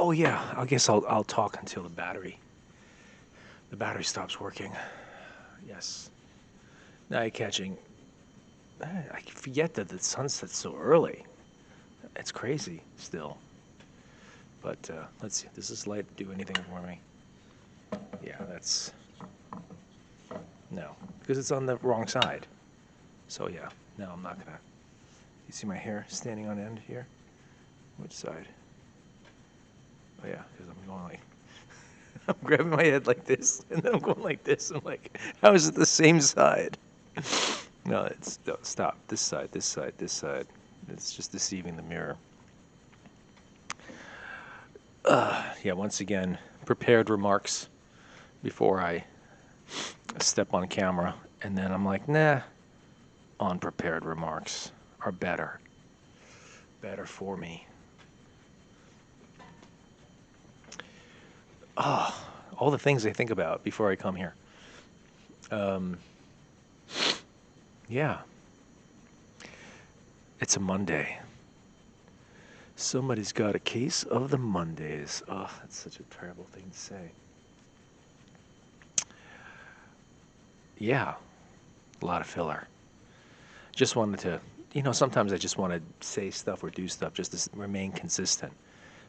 Oh yeah, I guess I'll talk until the battery stops working. Yes. Night catching. I forget that the sun sets so early. It's crazy still. But let's see. Does this light do anything for me? Yeah, that's no, because it's on the wrong side. So yeah, no, I'm not gonna. You see my hair standing on end here? Which side? Oh yeah, because I'm going like I'm grabbing my head like this, and then I'm going like this. I'm like, how is it the same side? No, no, stop. This side, this side, this side. It's just deceiving the mirror. Yeah, once again, prepared remarks before I step on camera, and then I'm like, nah, unprepared remarks are better for me. Oh, all the things I think about before I come here. Um, yeah, it's a Monday. Somebody's got a case of the Mondays. Oh, that's such a terrible thing to say. Yeah, a lot of filler. Just wanted to, sometimes I just want to say stuff or do stuff just to remain consistent.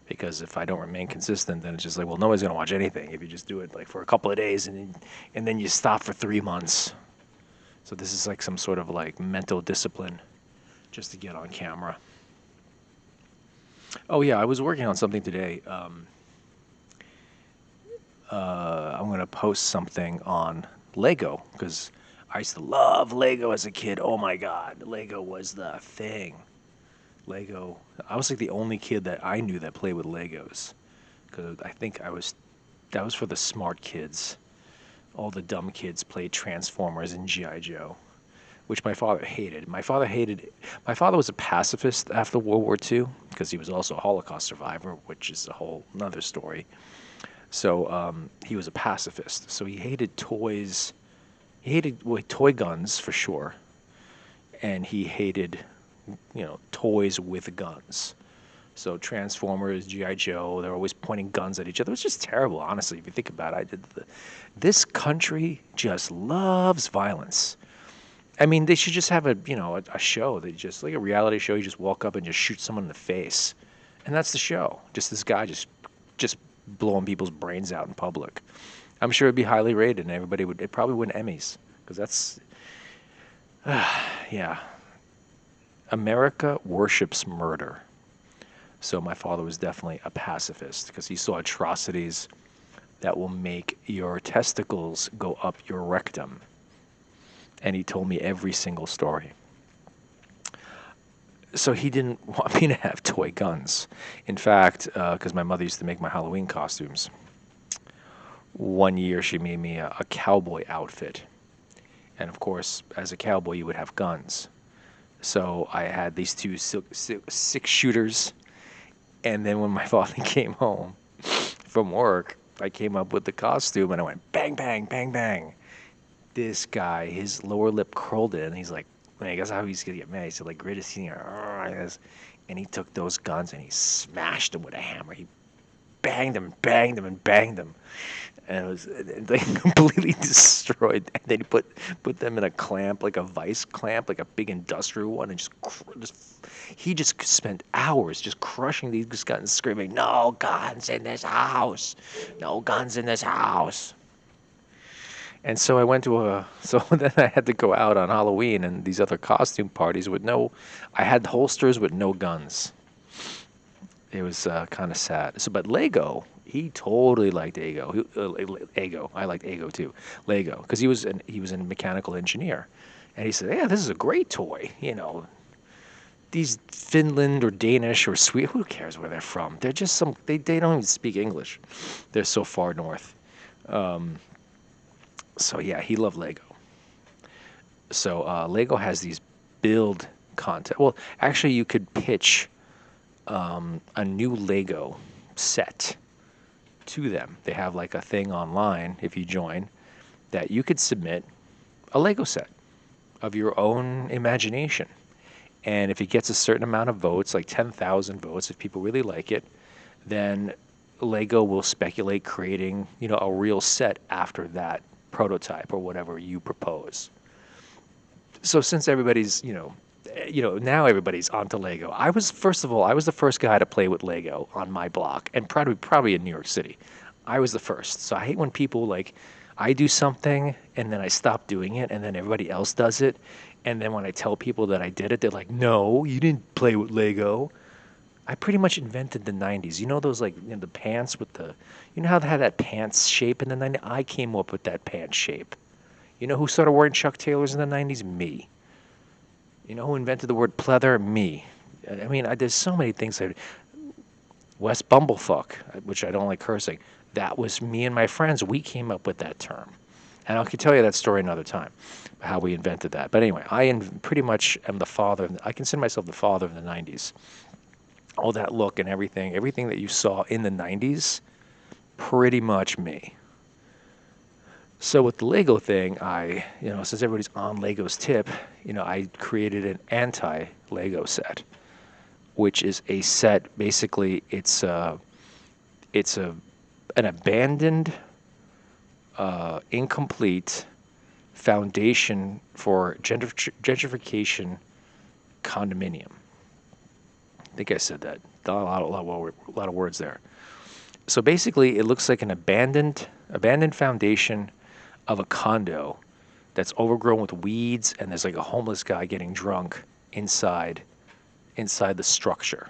Because if I don't remain consistent, then it's just like, well, nobody's gonna watch anything if you just do it like for a couple of days and then you stop for 3 months. So this is like some sort of like mental discipline just to get on camera. Oh yeah, I was working on something today. I'm gonna post something on Lego because I used to love Lego as a kid. Oh my God, Lego was the thing. Lego. I was like the only kid that I knew that played with Legos because I think that was for the smart kids. All the dumb kids played Transformers and GI Joe, which my father hated. My father was a pacifist after World War II because he was also a Holocaust survivor, which is a whole another story. So he was a pacifist. So he hated toys. He hated toy guns for sure, and he hated, toys with guns. So Transformers, GI Joe, they're always pointing guns at each other. It was just terrible, honestly. If you think about it, this country just loves violence. I mean, they should just have a show. They just like a reality show. You just walk up and just shoot someone in the face, and that's the show. Just this guy just blowing people's brains out in public. I'm sure it'd be highly rated, and it probably win Emmys because that's yeah. America worships murder. So my father was definitely a pacifist because he saw atrocities that will make your testicles go up your rectum. And he told me every single story. So he didn't want me to have toy guns. In fact, because my mother used to make my Halloween costumes, one year she made me a cowboy outfit. And of course, as a cowboy, you would have guns. So I had these two six shooters. And then when my father came home from work, I came up with the costume and I went bang, bang, bang, bang. This guy, his lower lip curled in. He's like, I guess how he's gonna get mad. He said, like, grit his teeth, and he took those guns and he smashed them with a hammer. He banged them, banged them, and banged them, and it was they completely destroyed. And then he put them in a clamp, like a vice clamp, like a big industrial one, and he just spent hours just crushing these guns, screaming, "No guns in this house! No guns in this house!" And so I went to so then I had to go out on Halloween and these other costume parties I had holsters with no guns. It was kind of sad. So, but Lego, he totally liked Ego. Ego, I liked Ego too. Lego, because he was a mechanical engineer, and he said, "Yeah, this is a great toy. These Finland or Danish or Sweden, who cares where they're from? They're just they don't even speak English. They're so far north." So yeah, he loved Lego. So Lego has these build content. Well, actually, you could pitch a new Lego set to them. They have like a thing online if you join that you could submit a Lego set of your own imagination. And if it gets a certain amount of votes, like 10,000 votes, if people really like it, then Lego will speculate creating, a real set after that prototype or whatever you propose. So since everybody's, now everybody's onto Lego. First of all, I was the first guy to play with Lego on my block, and probably in New York City. I was the first. So I hate when people like, I do something and then I stop doing it, and then everybody else does it, and then when I tell people that I did it, they're like, "No, you didn't play with Lego." I pretty much invented the '90s. You know those like the pants with the, how they had that pants shape in the '90s? I came up with that pants shape. You know who started wearing Chuck Taylors in the '90s? Me. You know who invented the word pleather? Me. I mean, there's so many things that West Bumblefuck, which I don't like cursing. That was me and my friends. We came up with that term, and I can tell you that story another time, how we invented that. But anyway, pretty much am the father. I consider myself the father of the '90s. All that look and everything that you saw in the '90s, pretty much me. So with the Lego thing, since everybody's on Lego's tip, I created an anti-Lego set, which is a set. Basically, it's an abandoned, incomplete foundation for gentrification condominium. I think I said that. A lot of words there. So basically, it looks like an abandoned foundation of a condo that's overgrown with weeds, and there's like a homeless guy getting drunk inside the structure.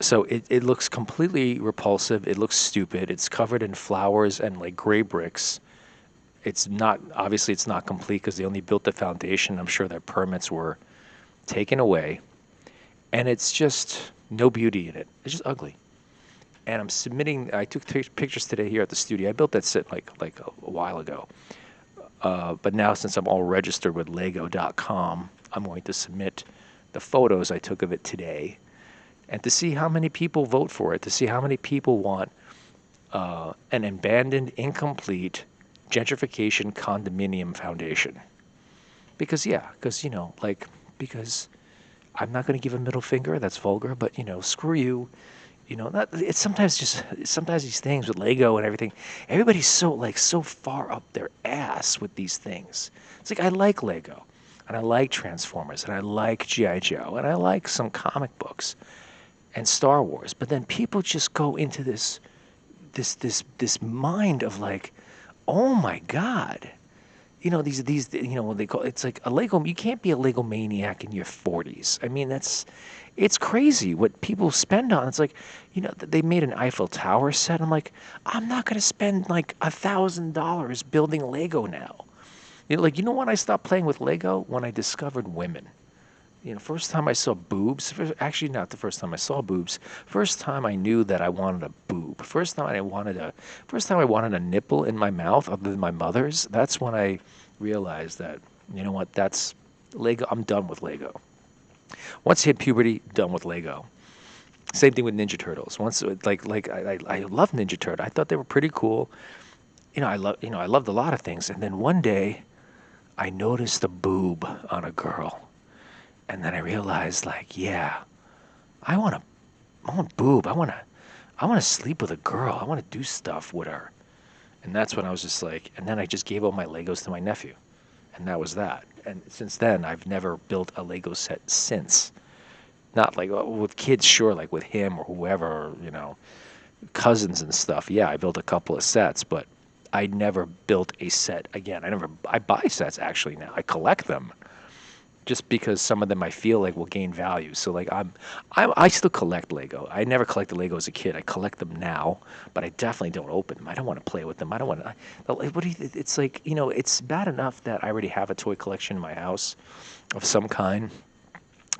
So it looks completely repulsive. It looks stupid. It's covered in flowers and like gray bricks. It's not complete because they only built the foundation. I'm sure their permits were taken away, and it's just no beauty in it. It's just ugly. And I took pictures today here at the studio. I built that set like a while ago. But now, since I'm all registered with Lego.com, I'm going to submit the photos I took of it today, and to see how many people vote for it, to see how many people want an abandoned, incomplete gentrification condominium foundation. Because I'm not going to give a middle finger. That's vulgar, but screw you. It's sometimes these things with Lego and everything, everybody's so far up their ass with these things. It's like, I like Lego, and I like Transformers, and I like G.I. Joe, and I like some comic books and Star Wars, but then people just go into this mind of like, oh my God. These what they call, it's like a Lego. You can't be a Lego maniac in your 40s. I mean, it's crazy what people spend on. It's like, they made an Eiffel Tower set. I'm like, I'm not gonna spend like $1,000 building Lego now. When I stopped playing with Lego? When I discovered women. First time I saw boobs. Actually, not the first time I saw boobs. First time I knew that I wanted a boob. First time I wanted a nipple in my mouth, other than my mother's. That's when I realized that, that's Lego. I'm done with Lego. Once I hit puberty, done with Lego. Same thing with Ninja Turtles. Once, I love Ninja Turtle. I thought they were pretty cool. I loved a lot of things. And then one day, I noticed a boob on a girl. And then I realized, yeah, I want boob. I want to sleep with a girl. I want to do stuff with her. And that's when I was just like, and then I just gave all my Legos to my nephew. And that was that. And since then, I've never built a Lego set since. Not like with kids, sure, like with him or whoever, cousins and stuff. Yeah, I built a couple of sets, but I never built a set again. I buy sets actually now. I collect them. Just because some of them I feel like will gain value. So like I still collect Lego. I never collected Lego as a kid. I collect them now, but I definitely don't open them. I don't want to play with them. I don't want to. It's like, it's bad enough that I already have a toy collection in my house of some kind,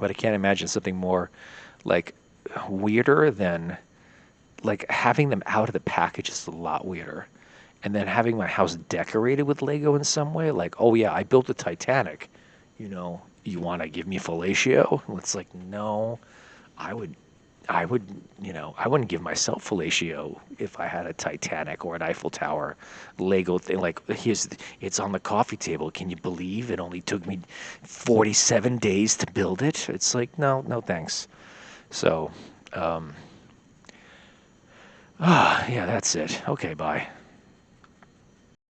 but I can't imagine something more like weirder than like having them out of the package is a lot weirder. And then having my house decorated with Lego in some way, like, oh yeah, I built the Titanic. You want to give me fellatio? It's like, no, I wouldn't give myself fellatio if I had a Titanic or an Eiffel Tower Lego thing. Like, it's on the coffee table. Can you believe it only took me 47 days to build it? It's like, no, thanks. So, Ah, yeah, that's it. Okay, bye.